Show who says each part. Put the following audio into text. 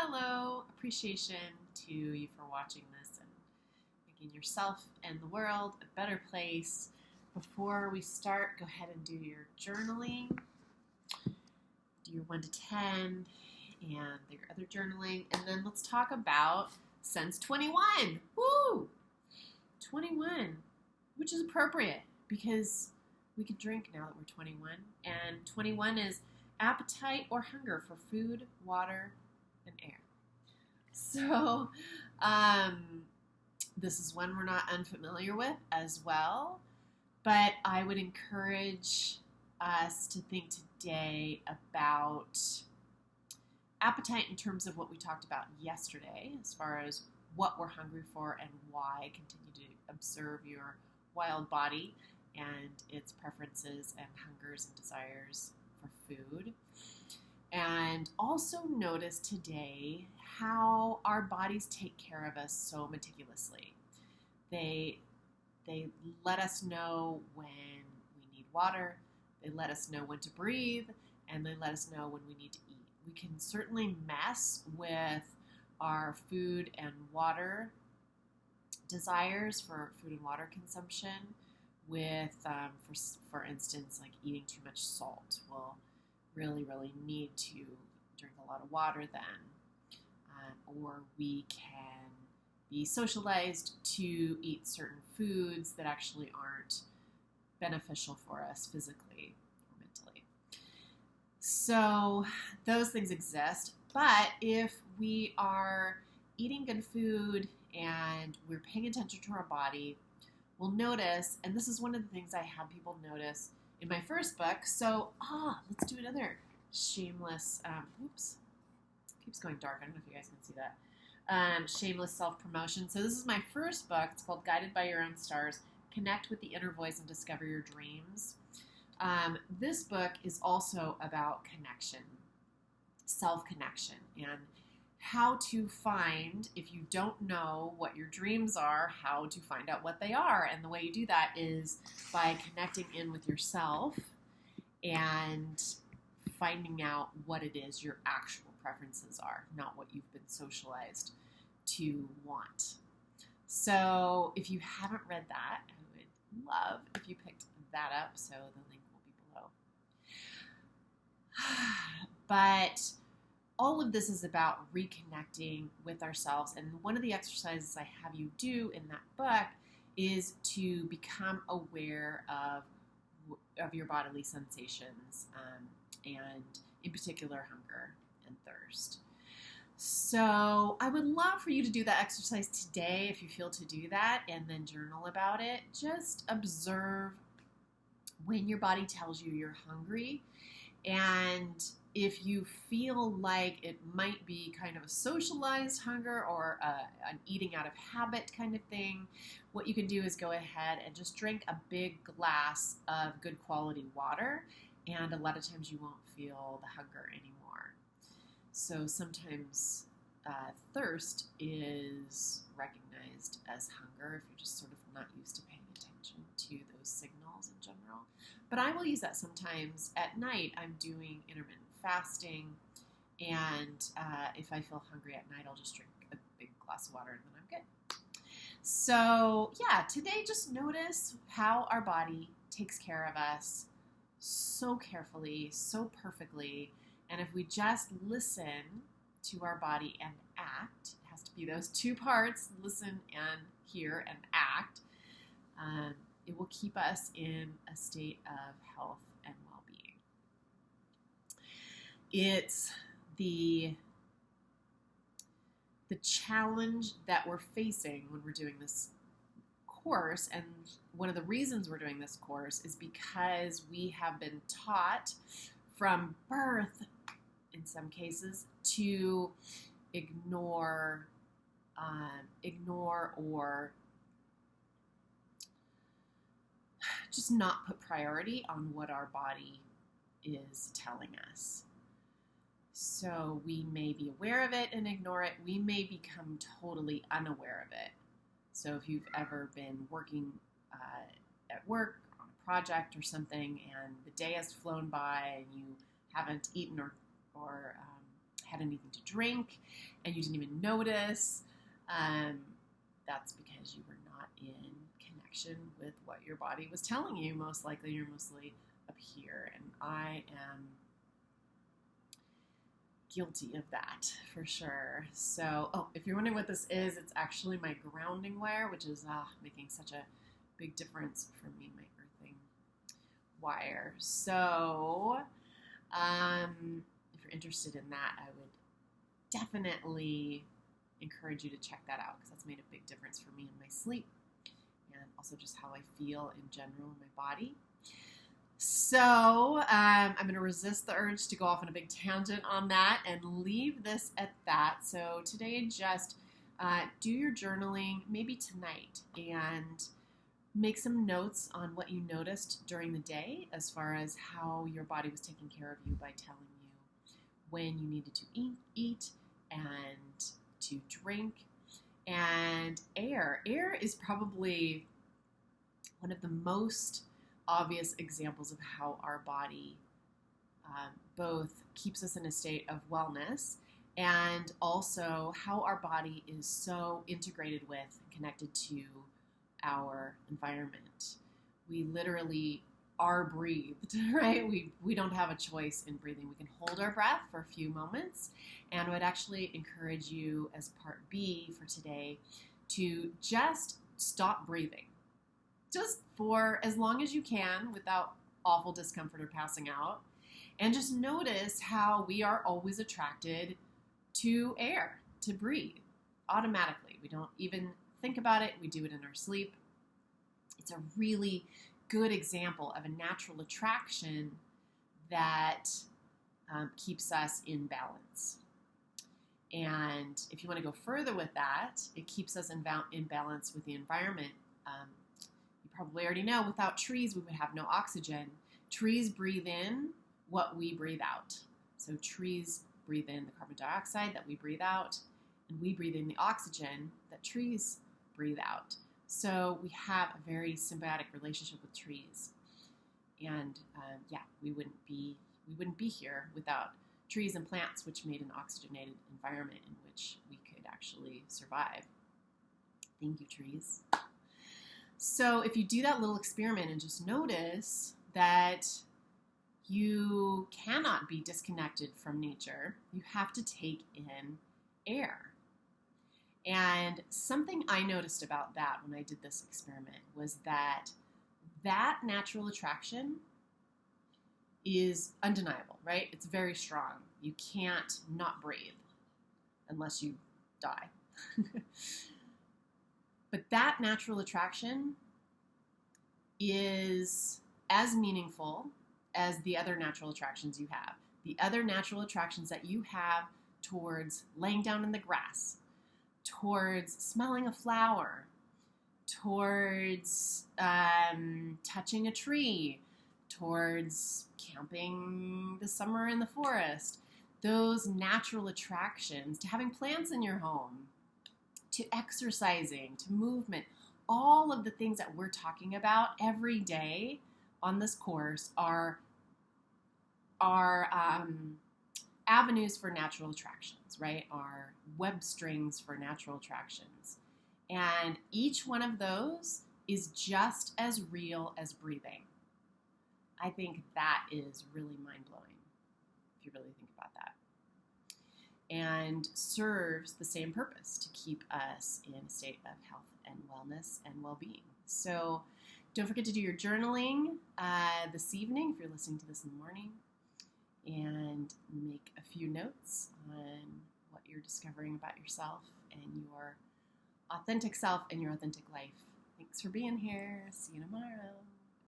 Speaker 1: Hello, appreciation to you for watching this and making yourself and the world a better place. Before we start, go ahead and do your journaling. Do your 1 to 10 and your other journaling. And then let's talk about Sense 21. Woo! 21, which is appropriate because we can drink now that we're 21. And 21 is appetite or hunger for food, water, and air. So, this is one we're not unfamiliar with as well, but I would encourage us to think today about appetite in terms of what we talked about yesterday, as far as what we're hungry for and why. Continue to observe your wild body and its preferences and hungers and desires for food. And also notice today how our bodies take care of us so meticulously. They let us know when we need water, they let us know when to breathe, and they let us know when we need to eat. We can certainly mess with our food and water desires for food and water consumption with, for instance, like eating too much salt. We'll really need to drink a lot of water then. Or we can be socialized to eat certain foods that actually aren't beneficial for us physically or mentally. So those things exist. But if we are eating good food and we're paying attention to our body, we'll notice, and this is one of the things I had people notice in my first book. So, let's do another shameless, keeps going dark. I don't know if you guys can see that. Shameless self-promotion. So this is my first book. It's called Guided by Your Own Stars. Connect with the inner voice and discover your dreams. This book is also about connection, self-connection, and how to find, if you don't know what your dreams are, how to find out what they are. And the way you do that is by connecting in with yourself and finding out what it is your actual preferences are, not what you've been socialized to want. So if you haven't read that, I would love if you picked that up. So the link will be below. But all of this is about reconnecting with ourselves. And one of the exercises I have you do in that book is to become aware of your bodily sensations, and in particular hunger and thirst. So I would love for you to do that exercise today if you feel to do that, and then journal about it. Just observe when your body tells you you're hungry, and if you feel like it might be kind of a socialized hunger or an eating out of habit kind of thing, what you can do is go ahead and just drink a big glass of good quality water, and a lot of times you won't feel the hunger anymore. So sometimes thirst is recognized as hunger if you're just sort of not used to paying attention to those signals in general. But I will use that sometimes at night. I'm doing intermittent fasting, and if I feel hungry at night, I'll just drink a big glass of water and then I'm good. So yeah, today just notice how our body takes care of us so carefully, so perfectly, and if we just listen to our body and act, it has to be those two parts, listen and hear and act, it will keep us in a state of health and well-being. It's the challenge that we're facing when we're doing this course, and one of the reasons we're doing this course is because we have been taught from birth, in some cases, to ignore or just not put priority on what our body is telling us. So we may be aware of it and ignore it. We may become totally unaware of it. So if you've ever been working at work on a project or something, and the day has flown by and you haven't eaten or had anything to drink and you didn't even notice, that's because you were not in connection with what your body was telling you. Most likely you're mostly up here, and I am guilty of that for sure. So, if you're wondering what this is, it's actually my grounding wire, which is making such a big difference for me, my earthing wire. So, if you're interested in that, I would definitely encourage you to check that out, because that's made a big difference for me in my sleep and also just how I feel in general in my body. So I'm going to resist the urge to go off on a big tangent on that and leave this at that. So today, just do your journaling maybe tonight and make some notes on what you noticed during the day as far as how your body was taking care of you by telling you when you needed to eat and to drink. And air. Air is probably one of the most obvious examples of how our body both keeps us in a state of wellness and also how our body is so integrated with and connected to our environment. We literally are breathed, right? We don't have a choice in breathing. We can hold our breath for a few moments, and I would actually encourage you as part B for today to just stop breathing. Just for as long as you can without awful discomfort or passing out. And just notice how we are always attracted to air, to breathe, automatically. We don't even think about it. We do it in our sleep. It's a really good example of a natural attraction that keeps us in balance. And if you want to go further with that, it keeps us in balance with the environment. Probably already know, without trees, we would have no oxygen. Trees breathe in what we breathe out. So trees breathe in the carbon dioxide that we breathe out, and we breathe in the oxygen that trees breathe out. So we have a very symbiotic relationship with trees. And we wouldn't be here without trees and plants, which made an oxygenated environment in which we could actually survive. Thank you, trees. So if you do that little experiment and just notice that you cannot be disconnected from nature, you have to take in air. And something I noticed about that when I did this experiment was that natural attraction is undeniable, right? It's very strong. You can't not breathe unless you die. But that natural attraction is as meaningful as the other natural attractions you have. The other natural attractions that you have towards laying down in the grass, towards smelling a flower, towards touching a tree, towards camping this summer in the forest. Those natural attractions, to having plants in your home, to exercising, to movement, all of the things that we're talking about every day on this course are avenues for natural attractions, right? Are web strings for natural attractions. And each one of those is just as real as breathing. I think that is really mind-blowing, if you really think about that. And serves the same purpose, to keep us in a state of health and wellness and well-being. So don't forget to do your journaling this evening if you're listening to this in the morning, and make a few notes on what you're discovering about yourself and your authentic self and your authentic life. Thanks for being here. See you tomorrow.